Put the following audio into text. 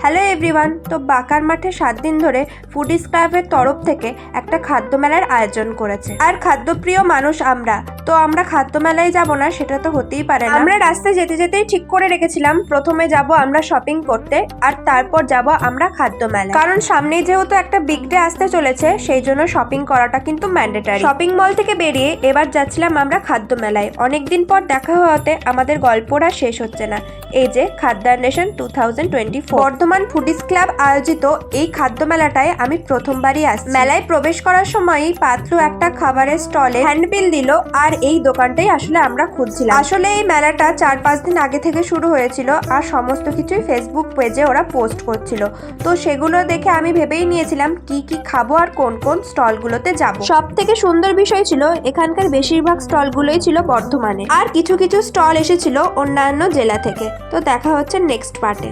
Hello everyone. তো বাঁকার মাঠে 7 দিন ধরে ফুডিজ ক্লাবের তরফ থেকে একটা খাদ্য মেলার আয়োজন করেছে। আর খাদ্যপ্রিয় মানুষ আমরা খাদ্য মেলায় যাব না সেটা তো হতেই পারে না। আমরা রাস্তায় যেতে যেতেই ঠিক করে রেখেছিলাম প্রথমে যাব আমরা শপিং করতে, আর তারপর যাব আমরা খাদ্য মেলায়। কারণ সামনেই যেহেতু একটা বিগ ডে আসতে চলেছে, সেই জন্য শপিং করাটা কিন্তু ম্যান্ডেটারি। শপিং মল থেকে বেরিয়ে এবার যাচ্ছিলাম আমরা খাদ্য মেলায়। অনেকদিন পর দেখা হওয়াতে আমাদের গল্পটা শেষ হচ্ছে না। এই যে খাদ্যান্বেষণ 2024 বর্ধমান ফুডিজ ক্লাব আয়োজিত এই খাদ্য মেলাটায় আমি প্রথমবারই আসছি। মেলায় প্রবেশ করার সময়ই পাতলু একটা খাবারের স্টলে হ্যান্ডবিল দিল, আর এই দোকানটাই আসলে আমরা খুঁজছিলাম। আসলে এই মেলাটা 4-5 দিন আগে থেকে শুরু হয়েছিল, আর সমস্ত কিছুই ফেসবুক পেজে ওরা পোস্ট করছিল। তো সেগুলো দেখে আমি ভেবেই নিয়েছিলাম কি কি খাবো আর কোন কোন স্টলগুলোতে যাব। সব থেকে সুন্দর বিষয় ছিল এখানকার বেশিরভাগ স্টলগুলোই ছিল বর্ধমানে, আর কিছু কিছু স্টল এসেছিল অন্যান্য জেলা থেকে। তো দেখা হচ্ছে নেক্সট পার্টে।